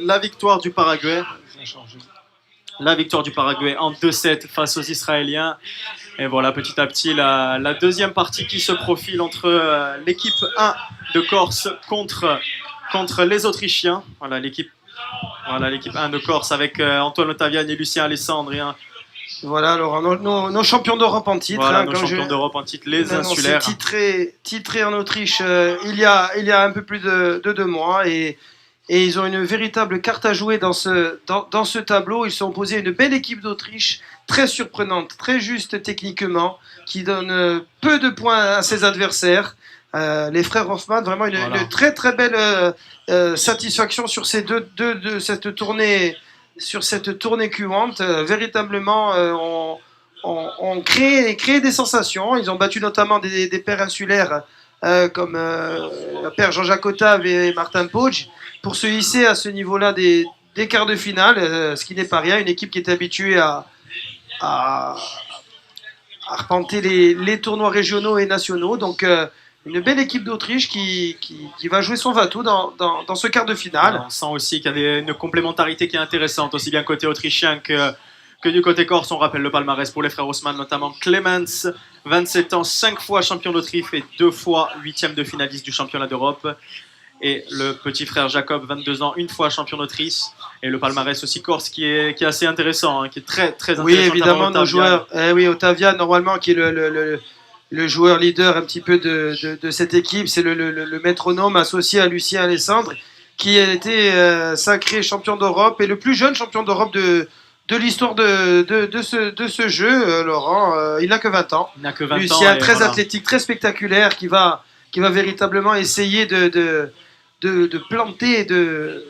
La victoire du Paraguay. La victoire du Paraguay en 2-7 face aux Israéliens. Et voilà, petit à petit, la deuxième partie qui se profile entre l'équipe 1 de Corse contre les Autrichiens. Voilà, l'équipe 1 de Corse avec Antoine Ottaviani et Lucien Alessandri. Voilà, Laurent, nos champions d'Europe en titre. Voilà, nos champions d'Europe en titre, les insulaires. Titrés en Autriche il y a un peu plus de 2 mois. Et ils ont une véritable carte à jouer dans ce tableau. Ils sont opposés à une belle équipe d'Autriche, très surprenante, très juste techniquement, qui donne peu de points à ses adversaires. Les frères Hoffmann, vraiment une très très belle satisfaction sur cette tournée Q1. Véritablement, on crée des sensations. Ils ont battu notamment des pairs insulaires comme le père Jean-Jacques Ottave et Martin Poggi, pour se hisser à ce niveau-là des quarts de finale, ce qui n'est pas rien. Une équipe qui est habituée à arpenter les tournois régionaux et nationaux. Donc une belle équipe d'Autriche qui va jouer son va-tout dans ce quart de finale. On sent aussi qu'il y a une complémentarité qui est intéressante, aussi bien côté autrichien que du côté corse. On rappelle le palmarès pour les frères Haussmann, notamment Clemens, 27 ans, 5 fois champion d'Autriche et 2 fois 8e de finaliste du championnat d'Europe. Et le petit frère Jacob, 22 ans, 1 fois champion d'Autriche. Et le palmarès aussi corse qui est assez intéressant, qui est très, très intéressant. Oui, évidemment, nos joueurs. Ottavian, normalement, qui est le joueur leader un petit peu de cette équipe. C'est le métronome associé à Lucien Alessandre, qui a été sacré champion d'Europe et le plus jeune champion d'Europe de l'histoire de ce jeu, Laurent. Il n'a que 20 ans. Lucien, très athlétique, très spectaculaire, qui va véritablement essayer de planter et de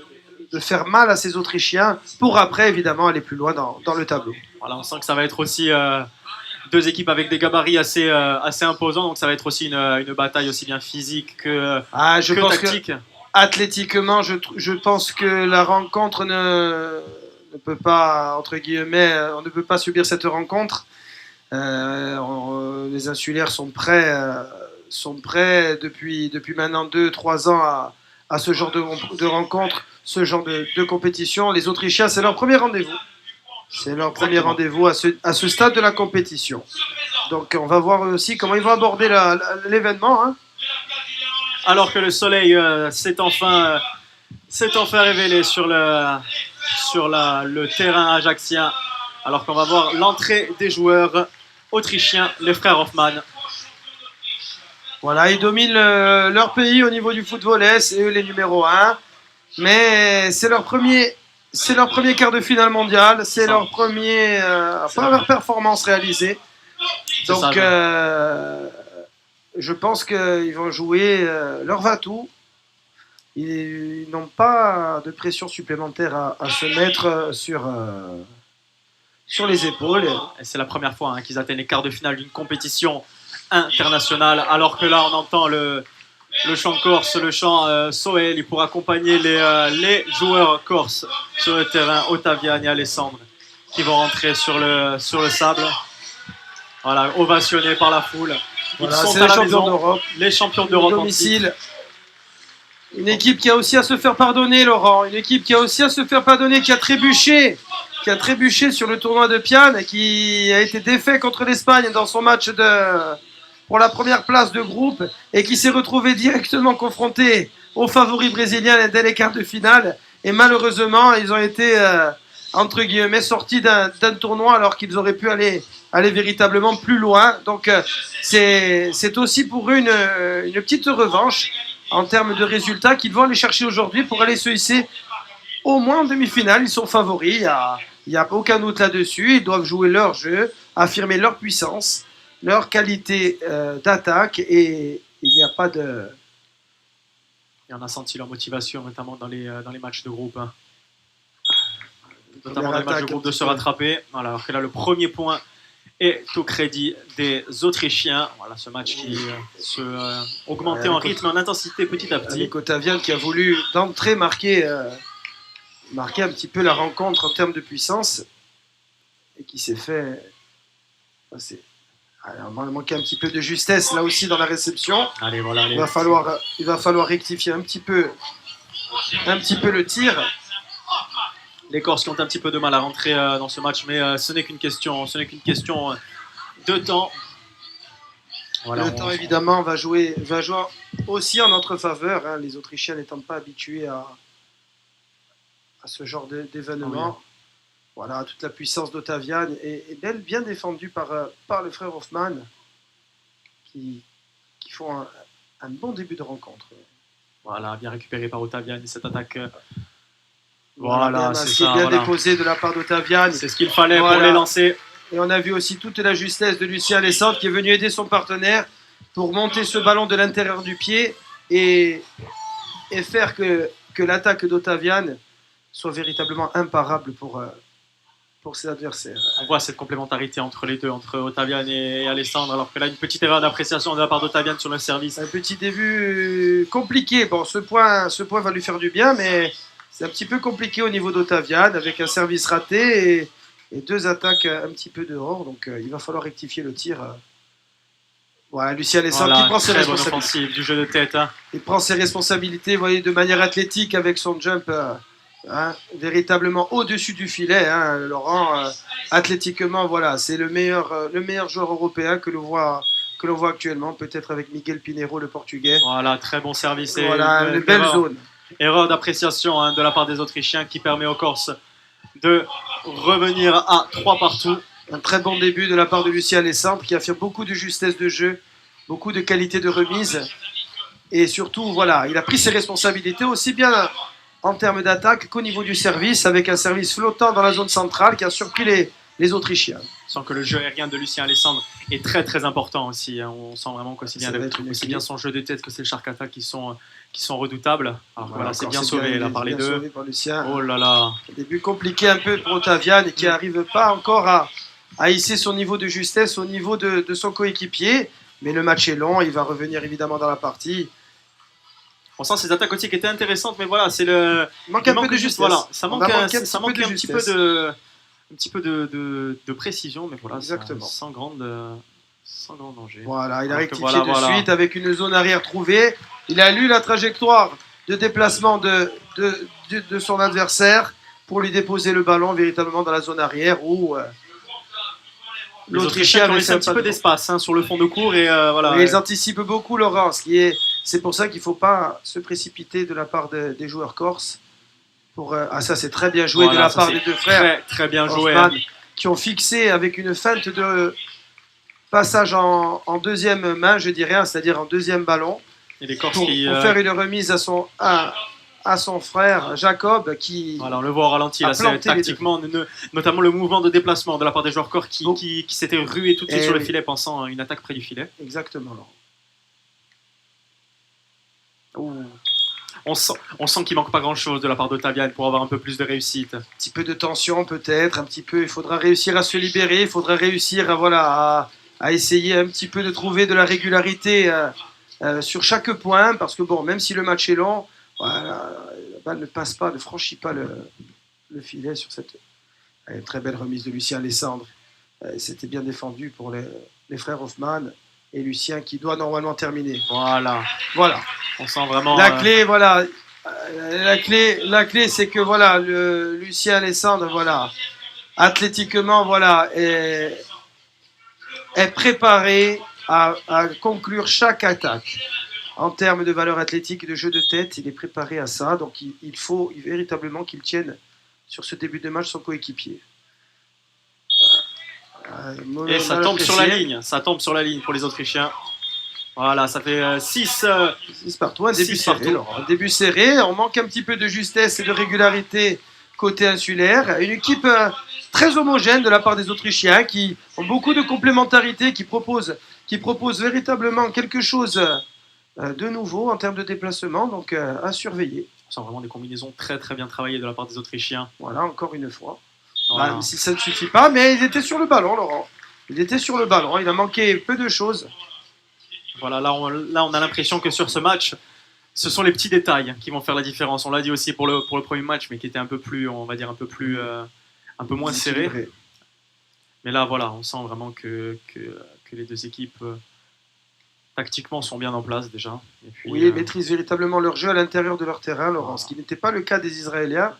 faire mal à ces Autrichiens pour après, évidemment, aller plus loin dans le tableau. Voilà, on sent que ça va être aussi 2 équipes avec des gabarits assez imposants, donc ça va être aussi une bataille aussi bien physique que tactique. Athlétiquement, je pense que la rencontre ne peut pas, entre guillemets, on ne peut pas subir cette rencontre. Les insulaires sont prêts depuis maintenant 2-3 ans à ce genre de rencontre, ce genre de compétition. Les Autrichiens, c'est leur premier rendez-vous. C'est leur premier rendez-vous à ce stade de la compétition. Donc on va voir aussi comment ils vont aborder l'événement. Hein. Alors que le soleil s'est enfin révélé sur le terrain ajaxien, alors qu'on va voir l'entrée des joueurs autrichiens, les frères Hoffmann. Voilà, ils dominent leur pays au niveau du football, c'est eux les numéros 1. Mais c'est leur premier quart de finale mondial, c'est leur première performance réalisée. Donc je pense qu'ils vont jouer leur va-tout. Ils n'ont pas de pression supplémentaire à se mettre sur les épaules. Et c'est la première fois qu'ils atteignent les quarts de finale d'une compétition internationale, alors que là on entend le chant corse, le chant Soel, pour accompagner les joueurs corses sur le terrain, Ottavian et Alessandre, qui vont rentrer sur le sable. Voilà, ovationnés par la foule. Ils sont à la maison, les champions d'Europe au domicile. Une équipe qui a aussi à se faire pardonner, Laurent. Une équipe qui a aussi à se faire pardonner, qui a trébuché sur le tournoi de Piane, qui a été défait contre l'Espagne dans son match pour la première place de groupe et qui s'est retrouvé directement confronté aux favoris brésiliens dès les quarts de finale. Et malheureusement, ils ont été, entre guillemets, sortis d'un tournoi alors qu'ils auraient pu aller véritablement plus loin. Donc c'est aussi pour eux une petite revanche en termes de résultats qu'ils vont aller chercher aujourd'hui pour aller se hisser au moins en demi-finale. Ils sont favoris, il n'y a aucun doute là-dessus. Ils doivent jouer leur jeu, affirmer leur puissance, leur qualité d'attaque, et il n'y a pas de... Et on a senti leur motivation, notamment dans les matchs de groupe. Notamment dans les matchs de groupe, de se rattraper. Voilà, alors que là, le premier point est au crédit des Autrichiens. Voilà, ce match qui se augmentait en rythme et en intensité petit à petit. Avec Ottavian qui a voulu d'entrée marquer un petit peu la rencontre en termes de puissance et qui s'est fait... on va manquer un petit peu de justesse là aussi dans la réception. Allez, voilà, il va falloir rectifier un petit peu le tir. Les Corses qui ont un petit peu de mal à rentrer dans ce match, mais ce n'est qu'une question, de temps. Voilà, le temps évidemment va jouer aussi en notre faveur, hein, les Autrichiens n'étant pas habitués à ce genre d'événement. Oui. Voilà, toute la puissance d'Ottavian est bien défendue par les frères Hoffman qui font un bon début de rencontre. Voilà, bien récupéré par Ottavian et cette attaque. Voilà, c'est bien déposé de la part d'Ottavian. C'est ce qu'il fallait pour les lancer. Et on a vu aussi toute la justesse de Lucien Alessandre qui est venu aider son partenaire pour monter ce ballon de l'intérieur du pied et faire que l'attaque d'Ottavian soit véritablement imparable pour ses adversaires. On voit cette complémentarité entre les deux, entre Ottavian et Alessandre, alors que là, une petite erreur d'appréciation de la part d'Ottavian sur le service. Un petit début compliqué. Bon, ce point va lui faire du bien, mais c'est un petit peu compliqué au niveau d'Ottavian, avec un service raté et deux attaques un petit peu dehors. Donc, il va falloir rectifier le tir. Voilà, Lucien Alessandre qui prend ses responsabilités. Du jeu de tête. Hein. Il prend ses responsabilités, vous voyez, de manière athlétique avec son jump. Véritablement au-dessus du filet, hein, Laurent. Athlétiquement, voilà, c'est le meilleur joueur européen que l'on voit actuellement, peut-être avec Miguel Pinheiro, le Portugais. Voilà, très bon service. Voilà, une belle zone. Erreur d'appréciation hein, de la part des Autrichiens qui permet aux Corses de revenir à 3 partout. Un très bon début de la part de Lucien Alessandre qui affirme beaucoup de justesse de jeu, beaucoup de qualité de remise et surtout, voilà, il a pris ses responsabilités aussi bien en termes d'attaque qu'au niveau du service, avec un service flottant dans la zone centrale qui a surpris les Autrichiens. Sans que le jeu aérien de Lucien Alessandre est très très important aussi. On sent vraiment qu'aussi bien son jeu de tête que c'est le Shark Attack qui sont redoutables. Alors voilà, c'est bien sauvé là par les deux. Sauvé par Lucien. Oh là là. Début compliqué un peu pour Ottavian et qui n'arrive pas encore à hisser son niveau de justesse au niveau de son coéquipier. Mais le match est long, il va revenir évidemment dans la partie. On sent ces attaques aussi qui étaient intéressantes, mais voilà, c'est le. Il manque un peu de justesse. Voilà, ça manque un petit peu de précision, mais voilà, exactement. Sans grand danger. Voilà, il a rectifié de suite avec une zone arrière trouvée. Il a lu la trajectoire de déplacement de son adversaire pour lui déposer le ballon véritablement dans la zone arrière où l'Autrichien a laissé un petit peu d'espace hein, sur le fond de cours et voilà. Mais ils anticipent beaucoup, Laurent, c'est pour ça qu'il ne faut pas se précipiter de la part des joueurs corses. Ça, c'est très bien joué de la part des deux frères. Très bien joué. Hoffman, qui ont fixé avec une feinte de passage en deuxième main, je dirais, c'est-à-dire en deuxième ballon. Et les Corses pour faire une remise à son frère Jacob qui. Voilà, on le voit au ralenti, là, c'est tactiquement, notamment le mouvement de déplacement de la part des joueurs corps qui s'étaient rués tout de suite sur le filet pensant à une attaque près du filet. Exactement, Laurent. On sent qu'il manque pas grand-chose de la part d'Ottavian pour avoir un peu plus de réussite. Un petit peu de tension peut-être, un petit peu. Il faudra réussir à se libérer, il faudra réussir à essayer un petit peu de trouver de la régularité sur chaque point, parce que bon, même si le match est long, voilà, la balle ne passe pas, ne franchit pas le filet sur cette très belle remise de Lucien Alessandre. C'était bien défendu pour les frères Hoffman. Et Lucien qui doit normalement terminer. Voilà. On sent vraiment. La clé, voilà. La clé, c'est que voilà, Lucien Alessandre, voilà, athlétiquement, voilà, est préparé à conclure chaque attaque. En termes de valeur athlétique, de jeu de tête, il est préparé à ça. Donc il faut véritablement qu'il tienne sur ce début de match son coéquipier. Et ça tombe sur la ligne pour les Autrichiens. Voilà, ça fait 6 partout, un début serré. On manque un petit peu de justesse et de régularité côté insulaire. Une équipe très homogène de la part des Autrichiens qui ont beaucoup de complémentarité, qui proposent véritablement quelque chose de nouveau en termes de déplacement, donc à surveiller. On sent vraiment des combinaisons très très bien travaillées de la part des Autrichiens. Voilà, encore une fois. Voilà. Même si ça ne suffit pas, mais ils étaient sur le ballon, Laurent. Il a manqué peu de choses. Voilà, là on a l'impression que sur ce match, ce sont les petits détails qui vont faire la différence. On l'a dit aussi pour le premier match, mais qui était un peu plus, on va dire, un peu moins serré. Mais là, voilà, on sent vraiment que les deux équipes, tactiquement, sont bien en place déjà. Et puis, oui, ils maîtrisent véritablement leur jeu à l'intérieur de leur terrain, Laurent, ce qui n'était pas le cas des Israéliens.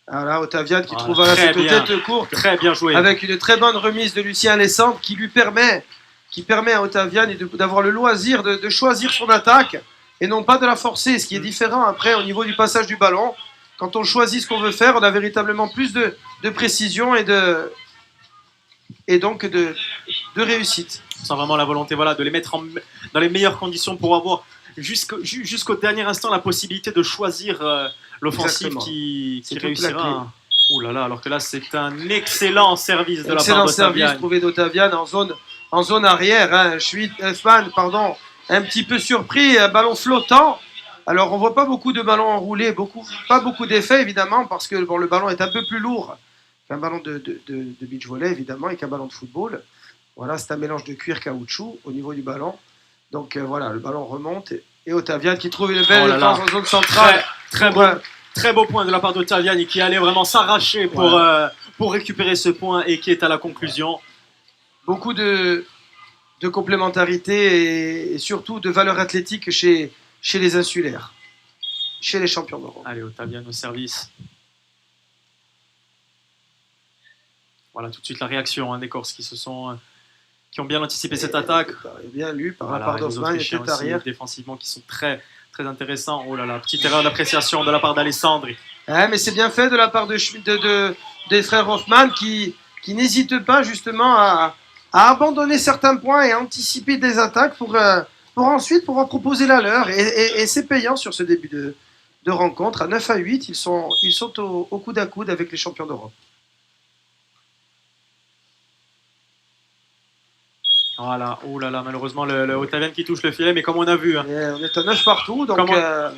Voilà, Otavian qui Voilà, trouve voilà, très cette bien. tête courte Très bien joué. avec une très bonne remise de Lucien Alessandre qui permet à Otavian d'avoir le loisir de choisir son attaque et non pas de la forcer, ce qui est différent après au niveau du passage du ballon. Quand on choisit ce qu'on veut faire, on a véritablement plus de précision et donc de réussite. Sans vraiment la volonté voilà, de les mettre dans les meilleures conditions pour avoir jusqu'au dernier instant la possibilité de choisir l'offensive qui réussira. Ouh là là, alors que là c'est un excellent service de la part d'Otavian. Excellent service trouvé d'Otavian en zone arrière. Hein. Schmidt-Elfman, pardon, un petit peu surpris, un ballon flottant. Alors on voit pas beaucoup de ballons enroulés, pas beaucoup d'effets évidemment parce que bon, le ballon est un peu plus lourd qu'un ballon de beach volley évidemment et qu'un ballon de football. Voilà, c'est un mélange de cuir caoutchouc au niveau du ballon. Donc voilà, le ballon remonte et Otavian qui trouve une belle défense en zone centrale. Très beau point de la part d'Otavian qui allait vraiment s'arracher pour récupérer ce point et qui est à la conclusion. Beaucoup de complémentarité et surtout de valeur athlétique chez les insulaires, chez les champions d'Europe. Allez, Otavian au service. Voilà tout de suite la réaction des Corses qui ont bien anticipé cette attaque. Bien lu par la part d'Hoffmann et tête arrière. Défensivement qui sont très, très intéressants. Oh là là, petite erreur d'appréciation de la part d'Alessandre. Mais c'est bien fait de la part des frères Hoffmann qui n'hésitent pas justement à abandonner certains points et anticiper des attaques pour ensuite pouvoir proposer la leur. Et c'est payant sur ce début de rencontre. À 9-8, ils sont au coude à coude avec les champions d'Europe. Voilà, oh là là, malheureusement le Otavian qui touche le filet, mais comme on a vu, on est à 9 partout. Donc,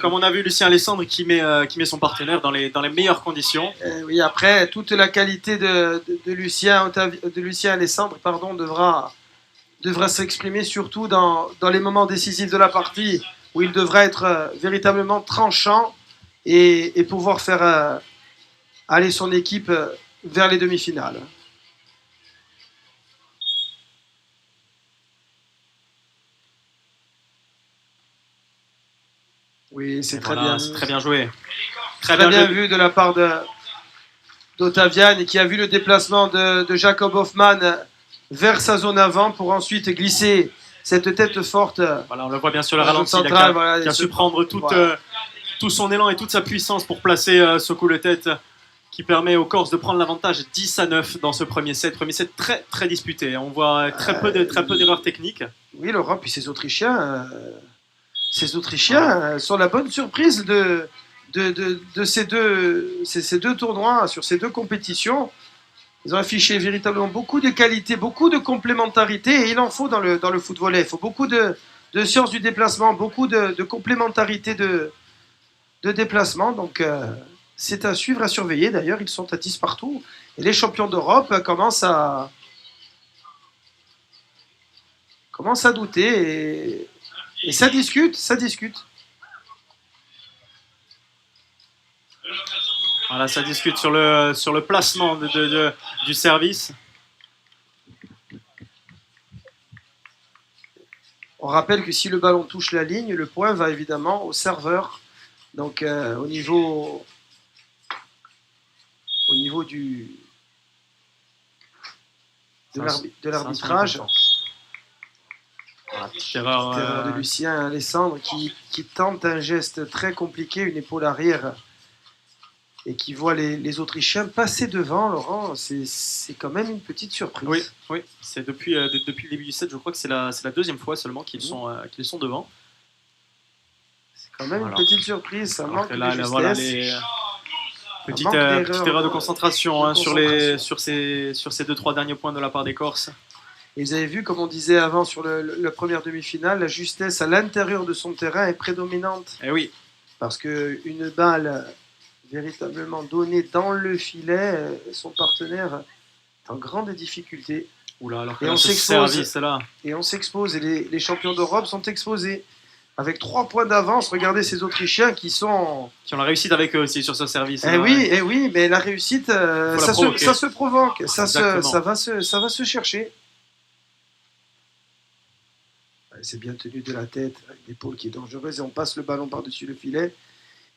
comme on a vu Lucien Alessandre qui met son partenaire dans les meilleures conditions. Oui, après, toute la qualité de Lucien Alessandre devra s'exprimer surtout dans les moments décisifs de la partie où il devra être véritablement tranchant et pouvoir faire aller son équipe vers les demi-finales. Oui, c'est très bien. C'est très bien joué. Très bien vu de la part d'Otavian et qui a vu le déplacement de Jacob Hoffmann vers sa zone avant pour ensuite glisser cette tête forte. Voilà, on le voit bien sur le ralenti, centrale, qui a su prendre tout son élan et toute sa puissance pour placer ce coup de tête qui permet aux Corses de prendre l'avantage 10-9 dans ce premier set. Premier set très, très disputé. On voit très peu d'erreurs techniques. Oui, Laurent, puis ces Autrichiens sont la bonne surprise de ces deux tournois, sur ces deux compétitions. Ils ont affiché véritablement beaucoup de qualité, beaucoup de complémentarité, et il en faut dans le foot volley. Il faut beaucoup de science du déplacement, beaucoup de complémentarité de déplacement. Donc c'est à suivre, à surveiller. D'ailleurs, ils sont à 10 partout. Et les champions d'Europe commencent à douter. Et ça discute. Voilà, ça discute sur le placement du service. On rappelle que si le ballon touche la ligne, le point va évidemment au serveur. Donc au niveau de l'arbitrage. Voilà, petite erreur de Lucien Alessandre qui tente un geste très compliqué, une épaule arrière, et qui voit les Autrichiens passer devant. Laurent, c'est quand même une petite surprise. Oui. C'est depuis le début du set, je crois que c'est la deuxième fois seulement qu'ils sont devant. C'est quand même une petite surprise, ça manque de justesse. Voilà, petite erreur de concentration, sur ces 2-3 derniers points de la part des Corses. Et vous avez vu, comme on disait avant sur la première demi-finale, la justesse à l'intérieur de son terrain est prédominante. Eh oui. Parce qu'une balle véritablement donnée dans le filet, son partenaire est en grande difficulté. Oula, alors que et on s'expose. Et les champions d'Europe sont exposés. Avec 3 points d'avance, regardez ces Autrichiens qui ont la réussite avec eux aussi sur ce service. Oui, mais la réussite, ça se provoque. Ça va se chercher. C'est bien tenu de la tête, avec l'épaule qui est dangereuse, et on passe le ballon par-dessus le filet.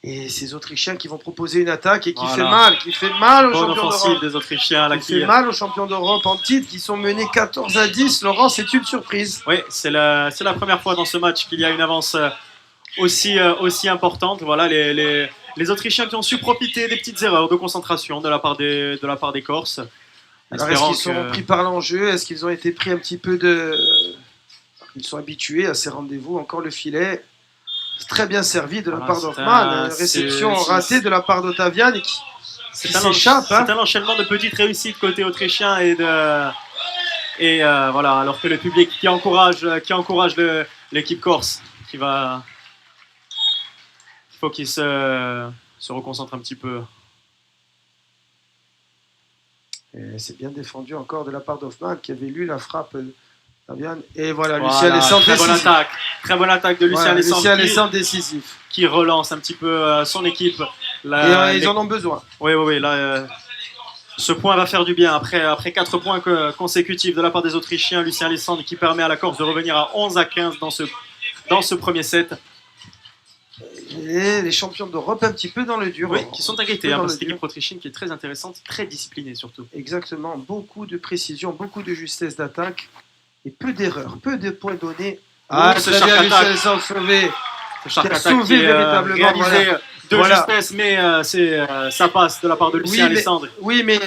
Et ces Autrichiens qui vont proposer une attaque et qui Voilà. fait mal aux Bonne champions offensive d'Europe. des Autrichiens là, Qui fait mal aux champions d'Europe en titre, qui sont menés 14-10. Laurent, c'est une surprise. Oui, c'est la première fois dans ce match qu'il y a une avance aussi importante. Voilà, les Autrichiens qui ont su profiter des petites erreurs de concentration de la part des Corses. Alors, est-ce qu'ils sont pris par l'enjeu? Est-ce qu'ils ont été pris un petit peu de... Ils sont habitués à ces rendez-vous. Encore le filet. Très bien servi de la part d'Hoffmann. Réception ratée de la part d'Ottavian et qui s'échappe. C'est un enchaînement de petites réussites côté autrichien voilà, alors que le public qui encourage l'équipe corse il faut qu'il se reconcentre un petit peu. C'est bien défendu encore de la part d'Hoffmann qui avait lu la frappe. Et voilà, Lucien Alessandre décisif. Très bonne attaque de Lucien Alessandre décisif. Qui relance un petit peu son équipe. Ils en ont besoin. Oui, là, ce point va faire du bien. Après 4 points consécutifs de la part des Autrichiens, Lucien Alessandre qui permet à la Corse de revenir à 11-15 dans ce premier set. Et les champions d'Europe un petit peu dans le dur. Oui, qui sont inquiétés parce que c'est l'équipe autrichienne qui est très intéressante, très disciplinée surtout. Exactement, beaucoup de précision, beaucoup de justesse d'attaque. Et peu d'erreurs, peu de points donnés. Ce Shark Attack sauvé. Ce Shark Attack qui est véritablement réalisé de justesse, mais ça passe de la part de Lucien Alessandre. Oui, mais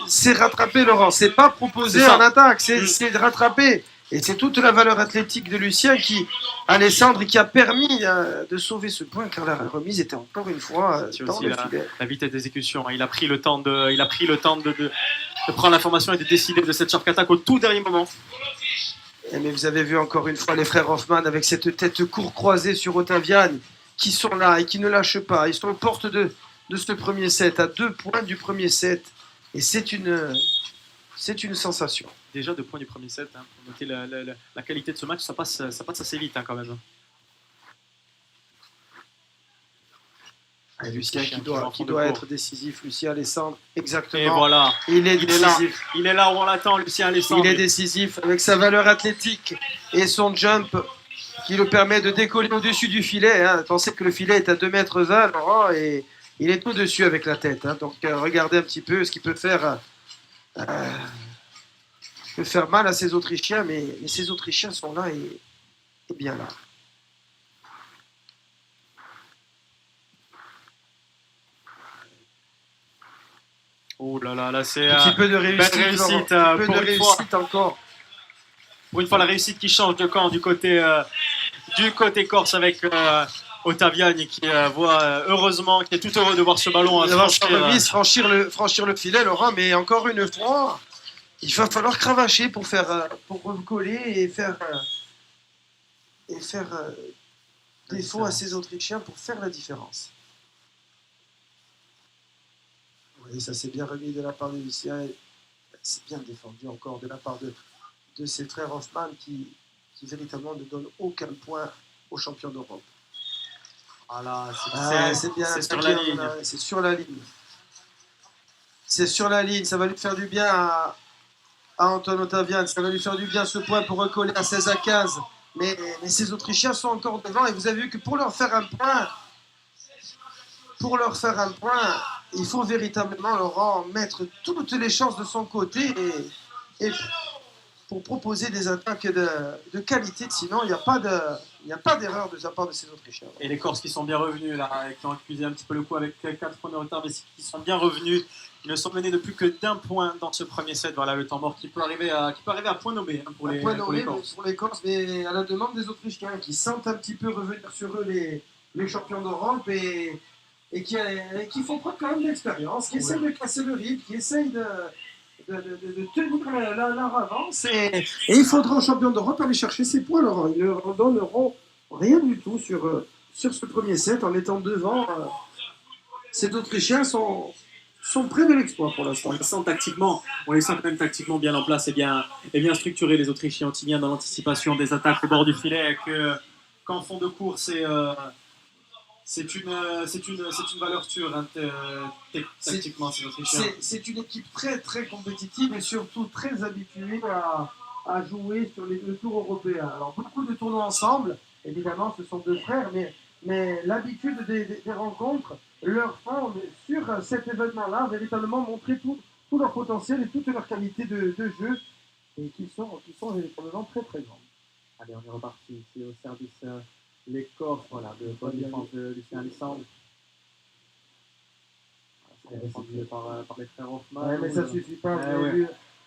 c'est rattrapé, Laurent. C'est pas proposé en attaque, c'est de rattraper. Et c'est toute la valeur athlétique de Lucien Alessandre qui a permis de sauver ce point, car la remise était encore une fois dans le filet. La vitesse d'exécution. Il a pris le temps de prendre l'information et de décider de cette Shark Attack au tout dernier moment. Mais vous avez vu encore une fois les frères Hoffmann avec cette tête court croisée sur Ottavian qui sont là et qui ne lâchent pas. Ils sont aux portes de ce premier set, à 2 points du premier set. Et c'est une sensation. Déjà 2 points du premier set, hein, pour noter la qualité de ce match, ça passe assez vite hein, quand même. Lucien qui doit être décisif, Lucien Alessandre, exactement. Et voilà, il est décisif. Il est là où on l'attend, Lucien Alessandre. Il est décisif avec sa valeur athlétique et son jump qui le permet de décoller au-dessus du filet. Hein. Pensez que le filet est à 2,20 m, Laurent, et il est au-dessus avec la tête. Hein. Donc regardez un petit peu ce qu'il peut faire. Peut faire mal à ces Autrichiens, mais ces Autrichiens sont là et bien là. Oh là, c'est un petit peu de réussite, encore. Pour une fois, la réussite qui change de camp du côté corse avec Ottavian qui voit heureusement, qui est tout heureux de voir ce ballon franchir le filet, Laurent, mais encore une fois, il va falloir cravacher pour recoller et faire défaut à ces Autrichiens pour faire la différence. Oui, ça s'est bien remis de la part de Lucien. C'est bien défendu encore de la part de ses frères Hoffmann qui véritablement ne donnent aucun point aux champions d'Europe. Voilà, c'est bien. C'est sur la ligne. C'est sur la ligne. C'est sur la ligne. Ça va lui faire du bien à Anton Ottavian. Ça va lui faire du bien ce point pour recoller à 16-15. Mais ces Autrichiens sont encore devant. Et vous avez vu que pour leur faire un point, il faut véritablement, Laurent, mettre toutes les chances de son côté et pour proposer des attaques de qualité. Sinon, il n'y a pas d'erreur de sa part de ces Autrichiens. Et les Corses qui sont bien revenus, là, qui ont accusé un petit peu le coup avec 4 points de retard, mais qui sont bien revenus. Ils ne sont menés de plus que d'1 point dans ce premier set. Voilà le temps mort qui peut arriver à point nommé hein, pour les Corses. Pour les Corses, mais à la demande des Autrichiens qui sentent un petit peu revenir sur eux les champions d'Europe et qui font preuve quand même d'expérience, qui essayent de casser le rythme, qui essayent de tenir leur avance. Et il faudra aux champions d'Europe aller chercher ces points, Laurent. Ils ne donneront rien du tout sur ce premier set en étant devant. Ces Autrichiens sont près de l'exploit pour l'instant. On les sent quand même tactiquement bien en place et bien structurés, les Autrichiens, aussi bien dans l'anticipation des attaques au bord du filet qu'en fond de course. C'est une valeur sûre hein, tactiquement, ces Autrichiens. C'est une équipe très très compétitive et surtout très habituée à jouer sur le tour européen. Alors beaucoup de tournois ensemble, évidemment ce sont 2 frères, mais mais l'habitude des rencontres leur font, sur cet événement-là, véritablement montrer tout leur potentiel et toute leur qualité de jeu, et qui sont véritablement très très grandes. Allez, on est reparti ici au service les Corses, voilà, de bonne défense de Lucien Alessandre. C'est défendu par les frères Hoffmann. Ouais, mais ça ne suffit pas,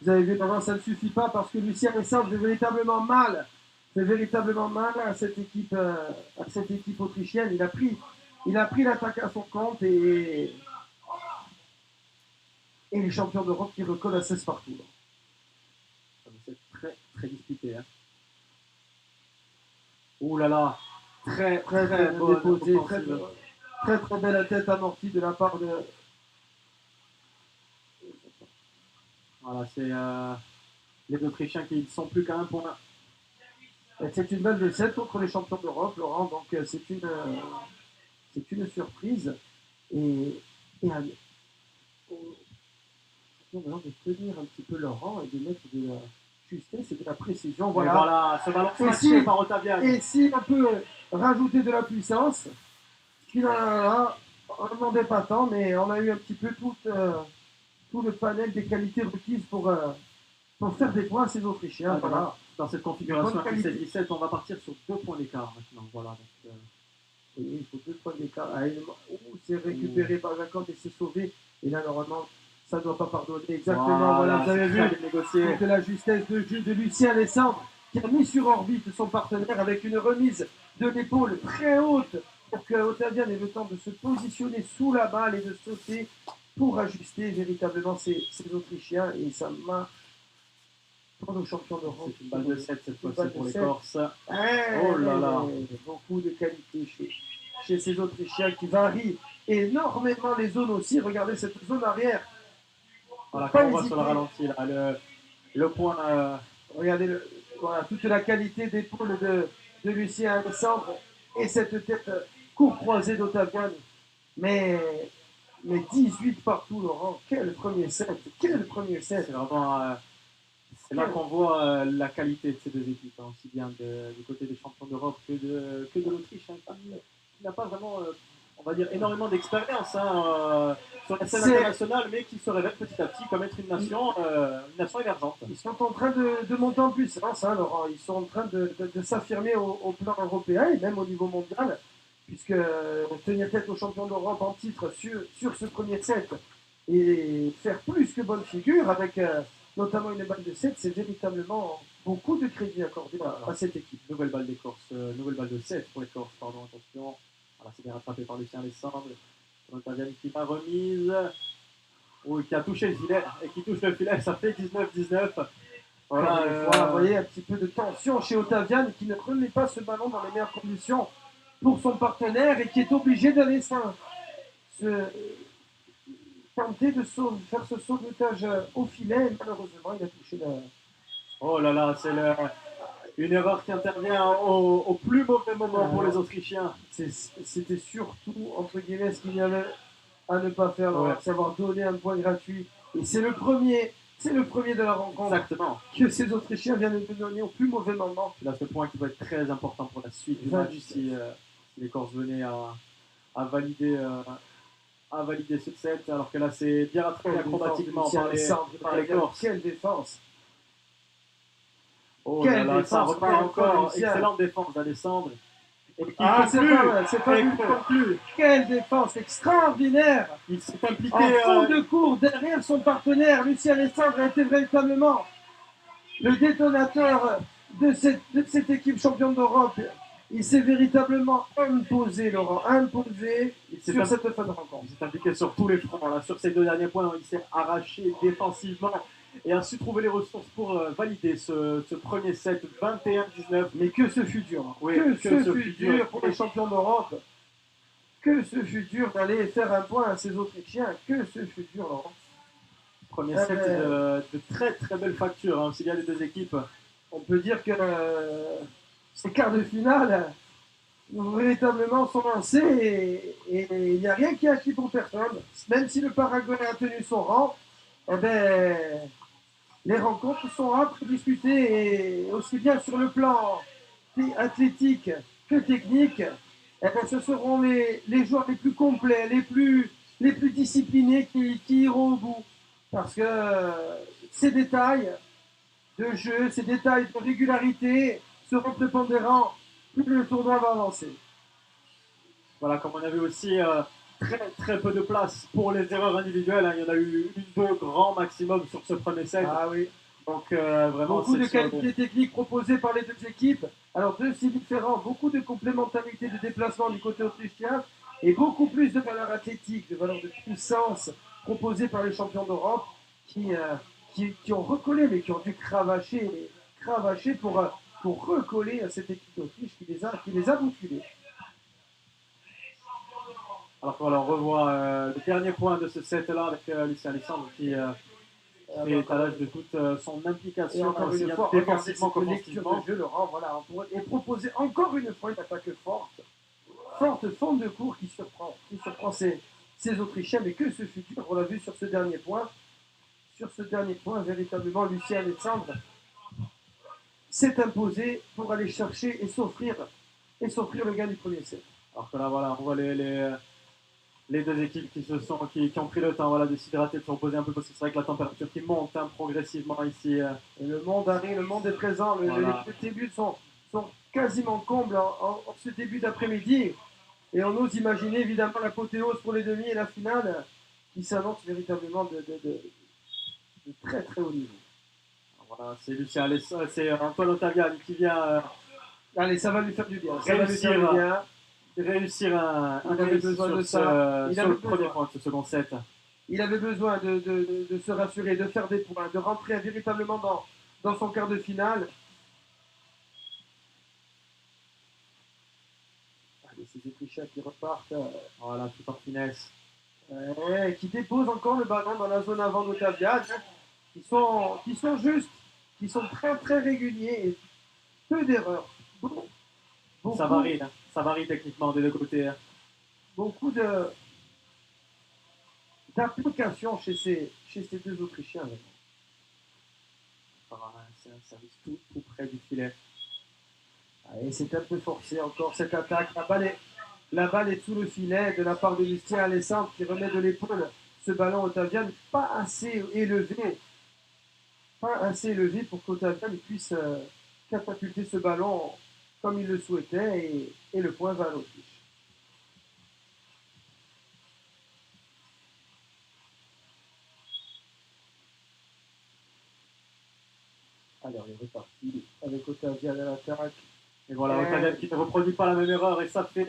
vous avez vu comment ça ne suffit pas, parce que Lucien Alessandre fait véritablement mal. Fait véritablement mal à cette équipe autrichienne. Il a pris l'attaque à son compte et les champions d'Europe qui recollent à 16 partout. C'est très très disputé. Hein. Ouh là là, très bonne déposé, offensive. très belle tête amortie de la part de. Voilà, c'est les Autrichiens qui ne sont plus qu'à un point. C'est une balle de 7 contre les champions d'Europe, Laurent, donc c'est une surprise. Et de tenir un petit peu leur rang et de mettre de la justesse et de la précision. Voilà, ce ballon snatché par Ottaviani. Et si on peut rajouter de la puissance, finalement, on ne demandait pas tant, mais on a eu un petit peu tout le panel des qualités requises pour faire des points à ces Autrichiens. Ah, voilà. Dans cette configuration à 17-17, on va partir sur 2 points d'écart maintenant. Voilà, donc, oui, il faut 2 points d'écart. C'est récupéré par Jacob et c'est sauvé. Et là, normalement, ça ne doit pas pardonner. Exactement, voilà, vous avez vu de la justesse de jeu de Lucien Alessandre qui a mis sur orbite son partenaire avec une remise de l'épaule très haute pour que Ottavian ait le temps de se positionner sous la balle et de sauter pour ajuster véritablement ces Autrichiens. Et ça marche pour nos champions d'Europe. C'est une balle de 7 cette fois-ci pour les Corses. Oh là là, beaucoup de qualité chez ces Autrichiens qui varient énormément les zones aussi. Regardez cette zone arrière. Voilà, comme on voit sur le ralenti, là, le point. Regardez voilà, toute la qualité d'épaule de Lucien Alessandre et cette tête court-croisée d'Ottavian. Mais 18 partout, Laurent. Quel premier set! Quel premier set! C'est vraiment. C'est là qu'on voit la qualité de ces deux équipes, hein, aussi bien du côté des champions d'Europe que de l'Autriche, hein, qui n'a pas vraiment, on va dire, énormément d'expérience hein, sur la scène internationale, mais qui se révèle petit à petit comme être une nation émergente. Ils sont en train de monter en puissance, hein, Laurent. Ils sont en train de s'affirmer au plan européen et même au niveau mondial, puisque tenir tête aux champions d'Europe en titre sur ce premier set et faire plus que bonne figure avec notamment une balle de 7, c'est véritablement beaucoup de crédit accordé à cette équipe. Nouvelle balle des Corses, nouvelle balle de 7 pour les Corses, pardon, attention. Voilà, c'est bien rattrapé par Lucien Alessandre. Ottaviani qui m'a remise. Oui, qui a touché le filet et qui touche le filet, ça fait 19-19. Voilà, vous voyez un petit peu de tension chez Ottaviani qui ne remet pas ce ballon dans les meilleures conditions pour son partenaire et qui est obligé d'aller tenter de faire ce sauvetage au filet. Et malheureusement, il a touché la. Oh là là, c'est une erreur qui intervient au plus mauvais moment pour les Autrichiens. C'était surtout, entre guillemets, ce qu'il y avait à ne pas faire, savoir donner un point gratuit. Et c'est le premier de la rencontre. Exactement. Que ces Autrichiens viennent de donner au plus mauvais moment. Là, ce point qui va être très important pour la suite du match si les Corses venaient à valider ce set, alors que là, c'est bien rattrapé acrobatiquement par les Corses. Quelle défense! Oh là là, ça repart encore. Excellente défense d'Alessandre. C'est pas vu conclu. Quelle défense extraordinaire! Il s'est impliqué en fond de cours derrière son partenaire. Lucien Alessandre a été véritablement le détonateur de cette équipe championne d'Europe. Il s'est véritablement imposé, Laurent, sur cette fin de rencontre. Il s'est impliqué sur tous les fronts. Là, sur ces 2 derniers points, il s'est arraché défensivement et a su trouver les ressources pour valider ce premier set 21-19. Mais que ce fut dur. Oui, que ce fut dur pour les champions d'Europe. Que ce fut dur d'aller faire un point à ces Autrichiens. Que ce fut dur, Laurent. Premier set de très très belle facture, hein, aussi bien les deux équipes. On peut dire que ces quarts de finale véritablement sont lancés et il n'y a rien qui est acquis pour personne. Même si le Paraguay a tenu son rang, les rencontres sont âpres disputées et aussi bien sur le plan athlétique que technique. eh ben, ce seront les joueurs les plus complets, les plus disciplinés qui iront au bout. Parce que ces détails de jeu, ces détails de régularité seront prépondérants plus le tournoi va avancer. Voilà, comme on a vu aussi, très peu de place pour les erreurs individuelles, hein. Il y en a eu une, deux grand maximum sur ce premier set. Ah oui. Donc vraiment, Beaucoup de c'est sur qualités techniques proposées par les deux équipes. Alors deux styles différents, beaucoup de complémentarité de déplacement du côté autrichien et beaucoup plus de valeur athlétique, de valeur de puissance proposée par les champions d'Europe qui ont recollé, mais qui ont dû cravacher pour recoller à cette équipe d'Autriche qui les a bousculés. Alors voilà, on revoit le dernier point de ce set-là avec Lucien Alexandre qui fait étalage de toute son Et implication, encore aussi une bien fois, défensivement regardez cette lecture qu'offensivement. de jeu, Laurent, voilà, et proposer encore une fois une attaque forte forme de cours qui surprend ces Autrichiens, mais que ce fut dur, on l'a vu sur ce dernier point. Sur ce dernier point, véritablement, Lucien Alexandre s'est imposé pour aller chercher et s'offrir le gain du premier set. Alors que là, voilà, on voit les deux équipes qui ont pris le temps, voilà, de s'hydrater, de se reposer un peu, parce que c'est vrai que la température qui monte, hein, progressivement ici. Et le monde arrive, le monde est présent, Voilà. les débuts sont quasiment combles en ce début d'après-midi. Et on ose imaginer évidemment l'apothéose pour les demi et la finale qui s'annonce véritablement de très très haut niveau. Voilà, c'est Lucien Alessandro, c'est Antoine Ottaviani qui vient Allez, ça va lui faire du bien. Ça va lui faire du bien. réussir un Il avait besoin de sur, ça. Il sur avait le premier besoin. point de ce second set. Il avait besoin de se rassurer, de faire des points, de rentrer véritablement dans son quart de finale. Allez, ces Autrichiens qui repartent, Voilà, tout en finesse. qui déposent encore le ballon dans la zone avant d'Ottavian, qui sont justes, qui sont très très réguliers et peu d'erreurs. Beaucoup, Ça varie techniquement des deux côtés, hein. beaucoup d'application chez ces deux Autrichiens. C'est un service tout près du filet. Et c'est un peu forcé encore cette attaque. La balle est sous le filet de la part de Lucien Alessandre qui remet de l'épaule ce ballon Ottavian, pas assez élevé. Pas assez élevé pour qu'Ottavian puisse catapulter ce ballon comme il le souhaitait et le point va à l'Autriche. Alors il est reparti avec Ottavian à l'attaque. Et voilà, Ottaviani qui ne reproduit pas la même erreur et ça fait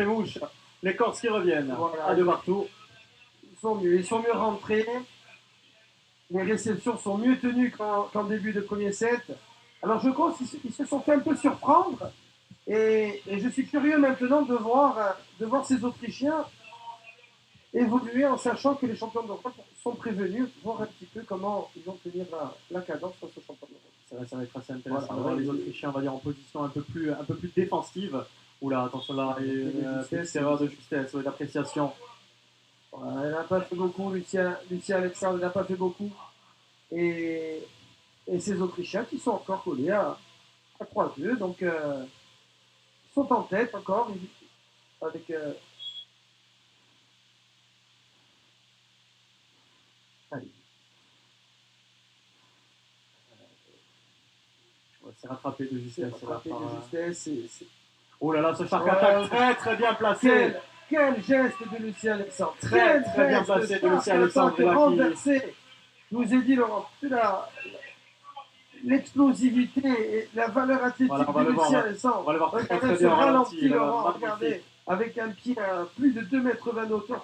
mouche. Les Corses qui reviennent Voilà. à deux partout. Ils sont mieux rentrés. Les réceptions sont mieux tenues qu'en début de premier set. Alors je pense qu'ils se sont fait un peu surprendre. Et je suis curieux maintenant de voir ces Autrichiens évoluer en sachant que les champions d'Europe sont prévenus, voir un petit peu comment ils vont tenir la cadence face aux champions d'Europe. Ça va être assez intéressant. Voilà, Voilà, les Autrichiens, on va dire, en position un peu plus défensive. Oula, attention là, petite erreur de justesse, d'appréciation. Voilà, il n'a pas fait beaucoup, Lucien Alexandre n'a pas fait beaucoup. Et ces Autrichiens qui sont encore collés à 3-2, donc ils sont en tête encore avec. Allez. C'est rattrapé de justesse. Oh là là, ce shark attack très très bien placé. Quel geste de Lucien Alexandre. Très bien placé de Lucien Alexandre. Renversé. Je vous ai dit, Laurent, l'explosivité et la valeur athlétique de Lucien Alexandre. On va le voir très bien ralenti. Laurent, regardez, avec un pied à plus de 2,20 mètres d'auteur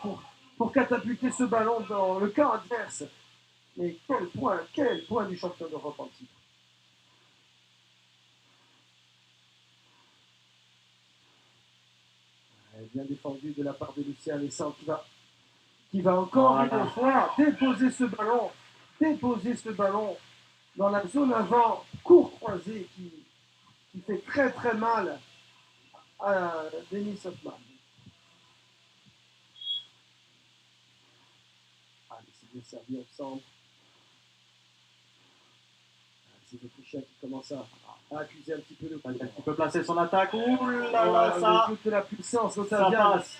pour catapulter ce ballon dans le camp adverse. Mais quel point du champion d'Europe en titre. Bien défendu de la part de Lucien Alessandre qui va encore une fois déposer ce ballon dans la zone avant, court croisé qui fait très très mal à Denis Hoffman. C'est bien servi ensemble. ces Autrichiens qui commencent à accuser un petit peu le coup. Il peut placer son attaque. Ouh là là, Voilà, ça, toute la puissance, ça Ottavian. passe.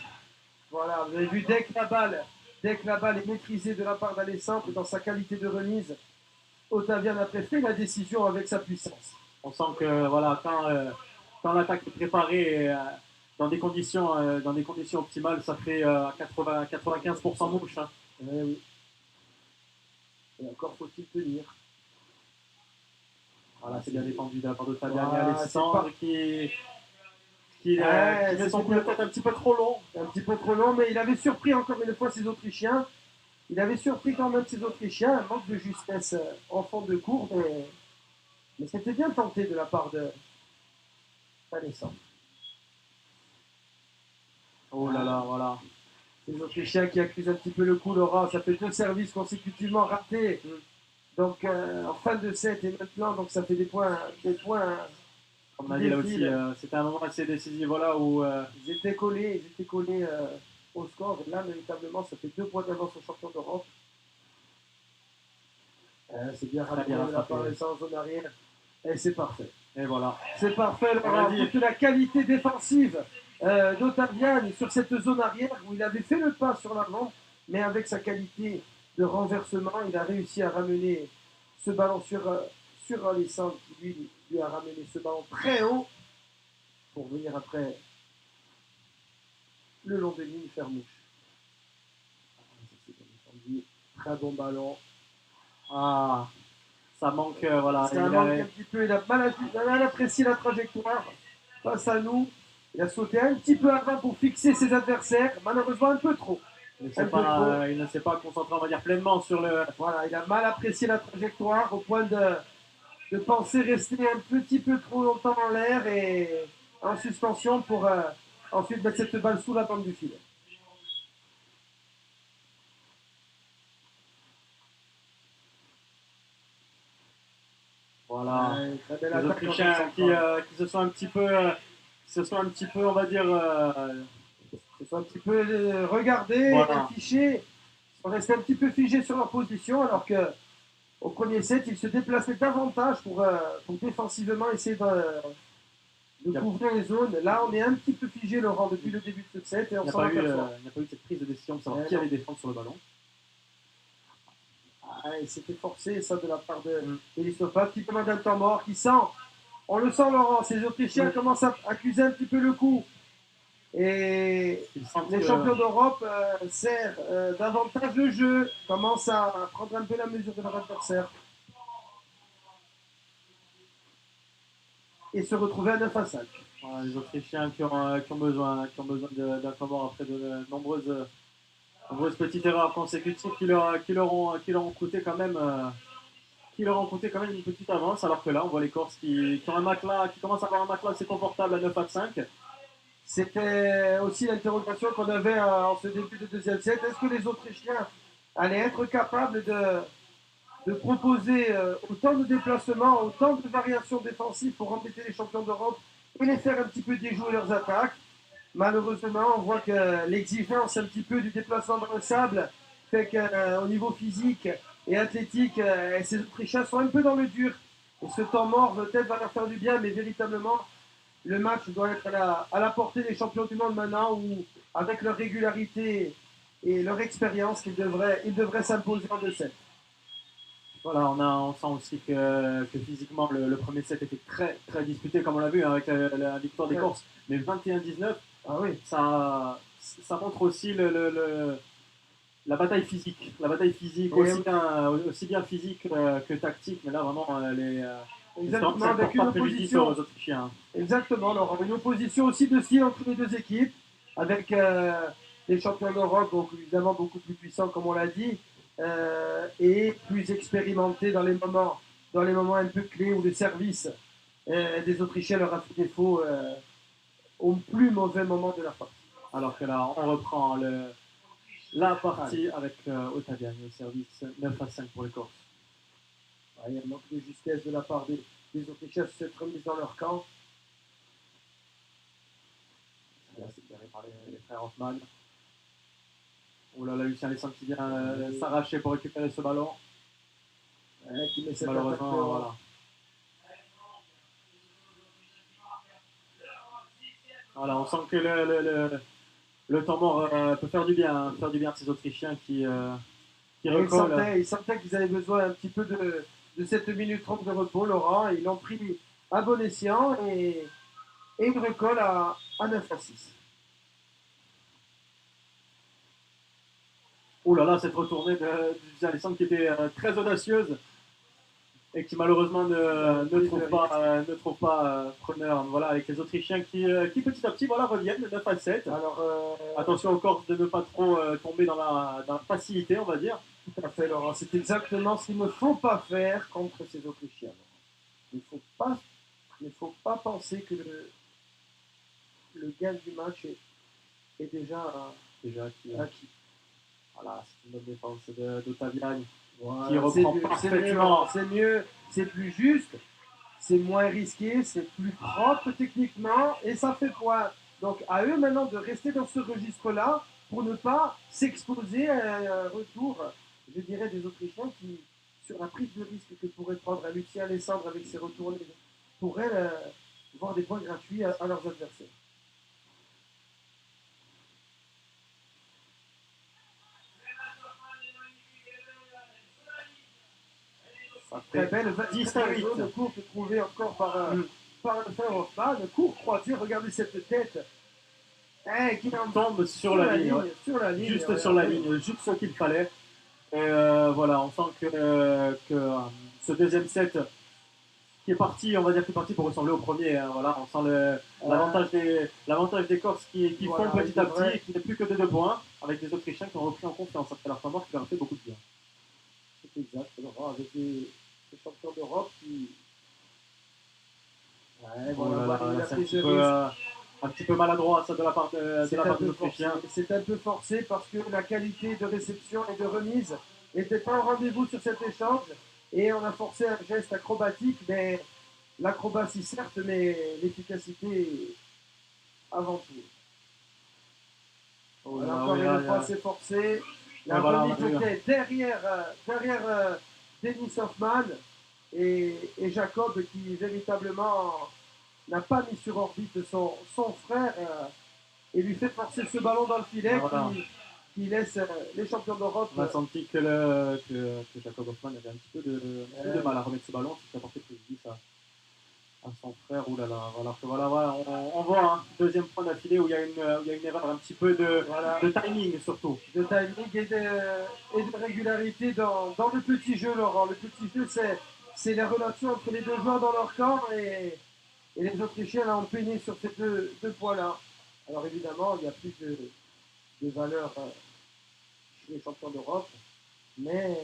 Voilà, vous avez vu, dès que la balle est maîtrisée de la part d'Alessandre dans sa qualité de remise, Ottavian a fait la décision avec sa puissance. On sent que voilà, quand l'attaque est préparée dans des conditions optimales, ça fait 95% mouche. Hein. Oui. Et encore faut-il tenir. Voilà, c'est bien défendu de la part d'Ottavian. Voilà, et Alessandre qui met son coup de tête un petit peu trop long. Un petit peu trop long, mais il avait surpris encore une fois ses Autrichiens. Il avait surpris quand même ses Autrichiens, un manque de justesse en fond de cours, mais c'était bien tenté de la part d'Alessandre. Oh là là, voilà. Les Autrichiens qui accusent un petit peu le coup, Laurent, ça fait 2 services consécutivement ratés. Donc en fin de set et maintenant, donc ça fait des points. Comme on a dit là aussi, c'était un moment assez décisif, voilà, où Ils étaient collés au score. Et là, véritablement, ça fait 2 points d'avance au champion d'Europe. C'est bien rappelé de la part de en zone arrière. Et c'est parfait. Et voilà. C'est parfait, Laurent. Toute la qualité défensive d'Ottavian sur cette zone arrière où il avait fait le pas sur l'avant, mais avec sa qualité de renversement, il a réussi à ramener ce ballon sur Alessandre qui lui a ramené ce ballon très haut pour venir après le long des lignes faire mouche. Très bon ballon. Ah, ça manque, voilà. Ça manque un petit peu. Il a mal apprécié la trajectoire face à nous. Il a sauté un petit peu avant pour fixer ses adversaires, malheureusement un peu trop. Il ne s'est pas concentré, on va dire, pleinement sur le. Voilà, il a mal apprécié la trajectoire au point de penser rester un petit peu trop longtemps en l'air et en suspension pour ensuite mettre cette balle sous la bande du filet. Voilà. Les Autrichiens qui se sont un petit peu, on va dire, se sont un petit peu regardés, voilà. affichés, sont restés un petit peu figés sur leur position, alors que au premier set, ils se déplaçaient davantage pour défensivement essayer de couvrir les zones. Là, on est un petit peu figé, Laurent, depuis le début de ce set, et on s'en aperçoit. Il n'y a pas eu cette prise de décision de savoir qui allait défendre sur le ballon. Et c'était forcé, ça, de la part d'Elistophat, qui demande un temps mort, qui sent, on le sent, Laurent, ces Autrichiens commencent à accuser un petit peu le coup. Et les champions d'Europe serrent davantage le jeu, commencent à prendre un peu la mesure de leur adversaire. Et se retrouver à 9 à 5. Voilà, les Autrichiens qui ont besoin d'un temps mort après de nombreuses petites erreurs consécutives qui leur ont coûté quand même une petite avance, alors que là on voit les Corses qui commencent à avoir un matelas assez confortable à 9 à 5. C'était aussi l'interrogation qu'on avait en ce début de deuxième set. Est-ce que les Autrichiens allaient être capables de proposer autant de déplacements, autant de variations défensives pour embêter les champions d'Europe et les faire un petit peu déjouer leurs attaques? Malheureusement, on voit que l'exigence un petit peu du déplacement dans le sable fait qu'au niveau physique et athlétique, ces Autrichiens sont un peu dans le dur. Et ce temps mort peut-être va leur faire du bien, mais véritablement, le match doit être à la portée des champions du monde maintenant, où avec leur régularité et leur expérience, ils devraient s'imposer en 2-7. Voilà, on sent aussi que physiquement le premier set était très, très disputé, comme on l'a vu avec la victoire des Corses. Mais 21-19, ah oui. ça montre aussi la bataille physique. La bataille physique, aussi bien physique que tactique. Mais là, vraiment, exactement, avec une opposition aux Autrichiens. Exactement, Laurent. Une opposition aussi de style entre les deux équipes, avec les champions d'Europe, donc évidemment beaucoup plus puissants, comme on l'a dit. Et plus expérimenté dans les moments un peu clés où le service des Autrichiens leur a fait défaut au plus mauvais moment de la partie. Alors que là, on reprend la partie avec Ottavian au service 9 à 5 pour les Corses. Il y a un manque de justesse de la part des Autrichiens sur cette remise dans leur camp. Là, c'est géré par les frères Hoffmann. Oh là là, Lucien Alessandre qui vient s'arracher pour récupérer ce ballon. Qui met cette malheureusement, voilà. Voilà, on sent que le temps mort peut faire du bien, hein, faire du bien à ces Autrichiens qui Et recollent. ils sentaient qu'ils avaient besoin un petit peu de cette minute 30 de repos, Laurent. Ils l'ont pris à bon escient et ils recollent à 9-6. Oh là là, cette retournée de Alessandre qui était très audacieuse et qui malheureusement ne trouve pas preneur. Voilà, avec les Autrichiens qui petit à petit voilà, reviennent de 9-7. Alors, Attention aux Corses de ne pas trop tomber dans la facilité, on va dire. tout à fait, Laurent. C'est exactement ce qu'il ne faut pas faire contre ces Autrichiens. Il ne faut pas penser que le gain du match est Déjà acquis. voilà, c'est une bonne défense d'Ottaviani Voilà, qui reprend parfaitement. C'est mieux, c'est plus juste, c'est moins risqué, c'est plus propre techniquement et ça fait point. Donc à eux maintenant de rester dans ce registre-là pour ne pas s'exposer à un retour, je dirais, des Autrichiens qui, sur la prise de risque que pourrait prendre un Lucien Alessandre avec ses retours, pourraient voir des points gratuits à leurs adversaires. Très belle, 10 à 8. Le cours trouvé encore par le frère Hoffman. Le cours croisé, regardez cette tête. Qui tombe sur la ligne, ouais. Sur la ligne. Juste sur la ligne, juste ce qu'il fallait. Et voilà, on sent que ce deuxième set qui est parti, on va dire, qui est parti pour ressembler au premier. Hein, voilà, on sent l'avantage des Corses qui Voilà, font petit à petit et qui n'est plus que de 2 points, avec des Autrichiens qui ont repris en confiance après leur temps mort, qui leur a fait beaucoup de bien. C'est exact, Laurent, avec des champions d'Europe qui. Ouais, voilà, c'est un petit peu maladroit ça de la part des Autrichiens. C'est un peu forcé parce que la qualité de réception et de remise n'était pas au rendez-vous sur cet échange et on a forcé un geste acrobatique, mais l'acrobatie certes, mais l'efficacité avant tout. Oh, voilà, encore une fois, c'est forcé. La remise était derrière Denis Hoffman et Jacob qui véritablement n'a pas mis sur orbite son frère et lui fait forcer ce ballon dans le filet qui laisse les champions d'Europe. On a senti que Jacob Hoffman avait un petit peu de mal à remettre ce ballon, c'est apporté préjudice à son frère. Ouh là là, voilà, on voit un deuxième point d'affilée où il y a une erreur, un petit peu de timing surtout. De timing et de régularité dans le petit jeu, Laurent. Le petit jeu, c'est la relation entre les deux joueurs dans leur camp et les Autrichiens ont peiné sur ces deux points-là. Alors évidemment, il y a plus de valeur chez les champions d'Europe, mais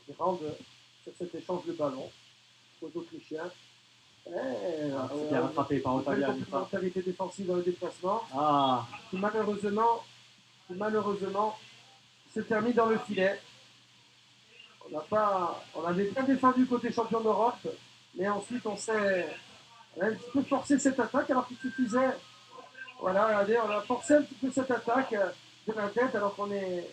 ils rendent sur cet échange de ballon aux Autrichiens. C'est bien rattrapé par Ottaviani. Une complémentarité défensive dans le déplacement qui malheureusement se termine dans le filet. On avait bien défendu côté champion d'Europe, mais ensuite on a un petit peu forcé cette attaque alors qu'il suffisait. Voilà, regardez, on a forcé un petit peu cette attaque de la tête alors qu'on est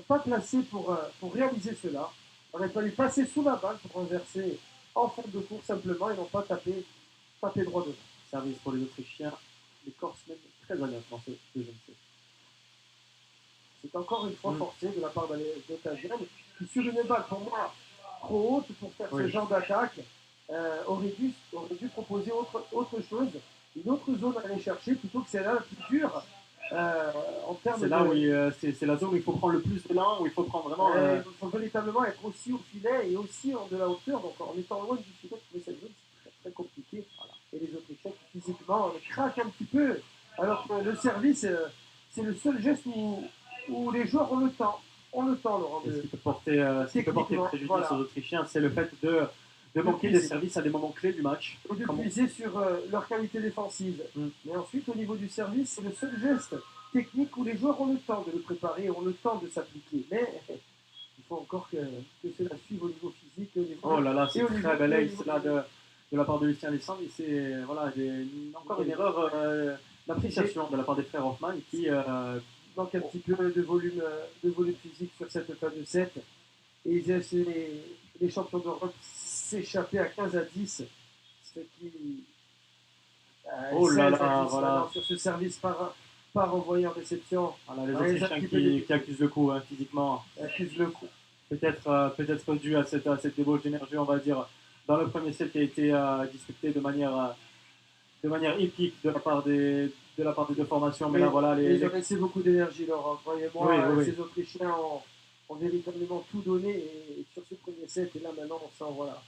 pas placé pour réaliser cela. On aurait fallu passer sous la balle pour renverser en fin de cours simplement et non pas taper droit devant. Service pour les Autrichiens, les Corses même très honnêtes dans ce deuxième set. C'est encore une fois forcé de la part d'Ottaviani qui sur une balle pour moi trop haute pour faire ce genre d'attaque aurait dû proposer autre chose, une autre zone à aller chercher plutôt que celle-là la plus dure. En termes c'est là où c'est la zone où il faut prendre le plus d'élan, où il faut prendre vraiment. Il faut véritablement être aussi au filet et aussi de la hauteur. Donc en étant loin du filet, trouver cette zone, c'est très, très compliqué. Voilà. Et les Autrichiens qui physiquement craquent un petit peu. Alors que le service, c'est le seul geste où les joueurs ont le temps. Laurent. Ce qui peut porter préjudice aux Autrichiens, c'est le fait de manquer des services à des moments clés du match. Et de puiser sur leur qualité défensive. Mais ensuite, au niveau du service, c'est le seul geste technique où les joueurs ont le temps de le préparer, ont le temps de s'appliquer. Mais il faut encore que cela suive au niveau physique. Oh là là, c'est très bel ace là de la part de Lucien Alessandre. C'est encore une erreur d'appréciation de la part des frères Hoffman qui manque un petit peu de volume physique sur cette fin de set. Et les champions d'Europe s'échapper à 15-10, ce qui Oh là 16 à là, 10 voilà. maintenant sur ce service par envoyé en réception. Voilà, les Ouais, Autrichiens un petit peu de- qui accusent le coup hein, physiquement. Accuse le coup. Peut-être dû à cette débauche d'énergie, on va dire, dans le premier set qui a été disputé de manière épique de la part des deux formations. Mais là, voilà, mais ils ont laissé beaucoup d'énergie, Laurent. Croyez-moi, Oui, oui, oui. ces Autrichiens ont véritablement tout donné et sur ce premier set, et là maintenant on sent, voilà,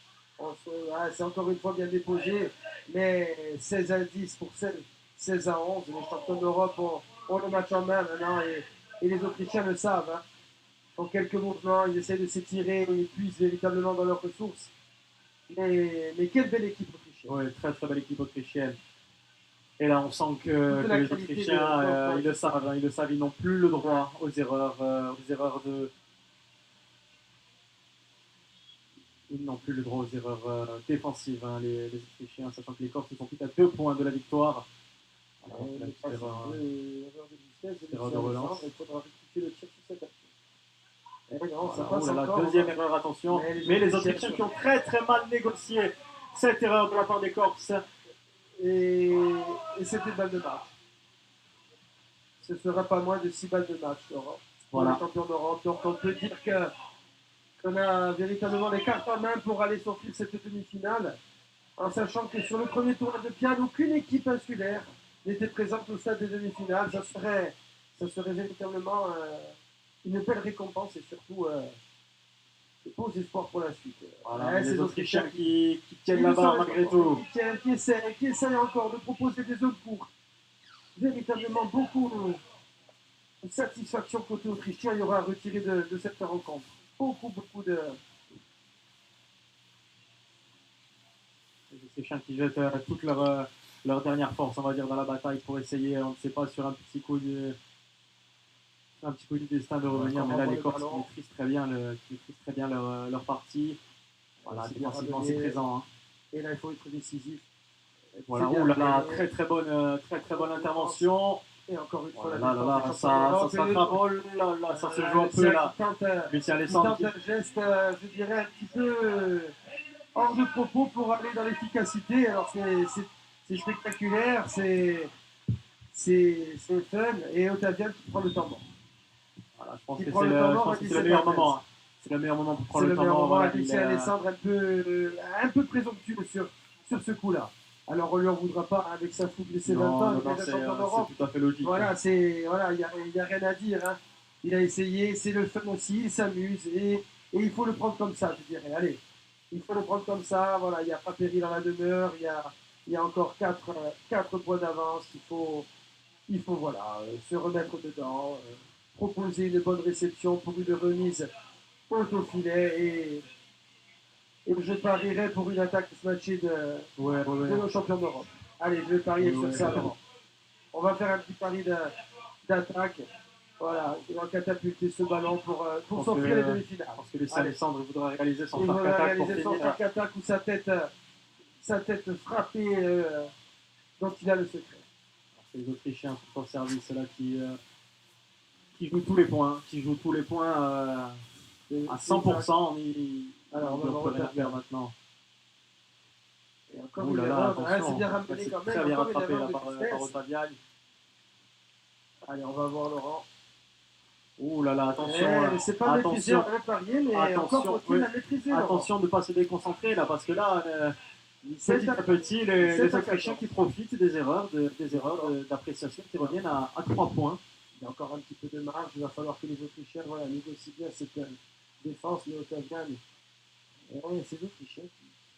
c'est encore une fois bien déposé, mais 16-10 pour 16-11, les champions d'Europe ont le match en main maintenant et les Autrichiens le savent. Hein. En quelques mouvements, ils essaient de s'étirer, ils puissent véritablement dans leurs ressources. Mais quelle belle équipe autrichienne. Oui, très très belle équipe autrichienne. Et là, on sent Toute que la les qualité Autrichiens, de- ils le savent, hein, ils le savent, ils n'ont plus le droit aux erreurs de, ils n'ont plus le droit aux erreurs défensives, hein, les Autrichiens, sachant que les Corses sont plus à 2 points de la victoire. Alors, la petite erreur, erreur de justesse de erreur de Lucien relance. Alessandre, il faudra rectifier le tir sur cette action. Eh non, ça Voilà, passe oh là là, encore. deuxième erreur, attention. Mais les Autrichiens qui ont très très mal négocié cette erreur de la part des Corses. Et c'était balle de match. Ce ne sera pas moins de 6 balles de match, Laurent, pour Voilà. les champions d'Europe. Donc on peut dire qu'on a véritablement les cartes en main pour aller s'offrir cette demi-finale, en sachant que sur le premier tour de Piane, aucune équipe insulaire n'était présente au stade des demi-finales. Ça serait véritablement une belle récompense et surtout de beaux espoirs pour la suite. Voilà, Ouais, les ces Autrichiens Autrichiens qui tiennent la barre malgré tout. qui essayent encore de proposer des zones courtes. Véritablement beaucoup de satisfaction côté autrichien, il y aura à retirer de cette rencontre. Beaucoup de. Les Autrichiens qui jettent toute leur dernière force, on va dire, dans la bataille pour essayer, on ne sait pas, sur un petit coup du destin de revenir. Mais là, les Corses qui maîtrisent très bien leur partie. Voilà, C'est bien défensivement, ramené. c'est présent. Hein. Et là, il faut être décisif. Voilà, C'est bien oh là là, ramené. très bonne intervention. Et encore une fois, Oh la là là, défense ça des s'attrape. champions Oh là là, ça se joue un peu Lucien là. qui tente, Lucien qui Alessandre tente qui. un geste, je dirais, un petit peu hors de propos pour aller dans l'efficacité. Alors, c'est spectaculaire, c'est fun. Et Otavian qui prend le temps mort. Voilà, je pense Qui que prend c'est le temps mort à le 17 meilleur à 15. moment. Hein. C'est le meilleur moment pour C'est prendre le le temps meilleur mort. moment. Voilà, Lucien Alessandre un peu présomptueux sur ce coup-là. Alors on lui en voudra pas avec sa fougue de ses 20 ans, il est champion d'Europe. C'est tout à fait logique. Voilà, il y a rien à dire. Hein. Il a essayé, c'est le fun aussi, il s'amuse et il faut le prendre comme ça, je dirais. Allez, il faut le prendre comme ça. Voilà, il n'y a pas péril dans la demeure. Il y a encore 4 points d'avance. Il faut voilà, se remettre dedans, proposer une bonne réception pour une remise au filet et je parierais pour une attaque matchée de nos champions d'Europe. Allez, je vais parier sur ça, Laurent. On va faire un petit pari d'attaque. Voilà, il va catapulter ce ballon pour s'offrir les demi-finales. Parce que Lucien Alessandre voudra réaliser son Il farc voudra attaque pour réaliser son finir. farc attaque ou sa tête frappée dont il a le secret. C'est les Autrichiens sur son service là qui jouent tous les points, à 100%. Alors, on va regarder maintenant. Et encore Ouh une là là, erreur, attention, c'est bien ramené quand même. très bien Encore une rattrapé erreur là, de par justesse. Otavian. Allez, on va voir Laurent. Ouh là là, attention. C'est pas maîtrisé, on avait parié, mais encore faut-il la maîtriser. Attention de ne pas se déconcentrer là, parce que là, petit à petit, les Autrichiens qui profitent des erreurs d'appréciation qui reviennent à 3 points. Il y a encore un petit peu de marge, il va falloir que les Autrichiens négocient bien cette défense, mais Otavian. Et ces Autrichiens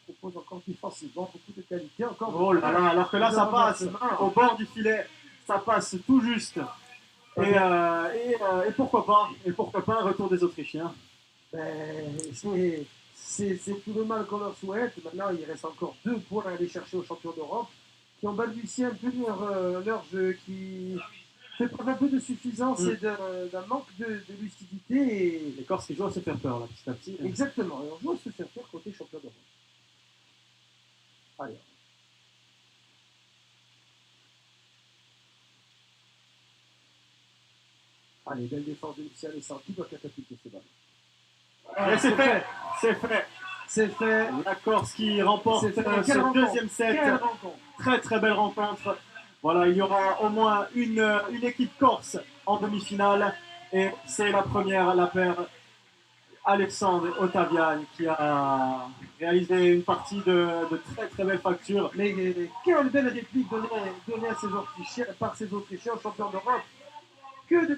qui proposent encore défensivement beaucoup de qualité. Oh là là, alors que là, ça passe au bord du filet, ça passe tout juste. Et pourquoi pas un retour des Autrichiens. C'est tout le mal qu'on leur souhaite. Maintenant, il reste encore 2 points à aller chercher aux champions d'Europe qui ont balbutié un peu leur jeu, qui fait preuve un peu de suffisance et d'un manque de lucidité. Et... Les Corses qui jouent à se faire peur là, petit à petit. Exactement, et on joue à se faire peur côté champion d'Europe. Allez. Allez, belle défense de Lucien Alessandre qui doit catapulter ce ballon. Et c'est fait. C'est fait. La Corse qui remporte C'est fait. ce Quelle rencontre. deuxième set. Quelle rencontre. Très très belle rencontre. Voilà, il y aura au moins une équipe corse en demi-finale. Et c'est la première, la paire Alexandre Ottaviani qui a réalisé une partie de très très belle facture. Mais quelle belle réplique donnée à ces Autrichiens, par ces Autrichiens champions d'Europe. Que de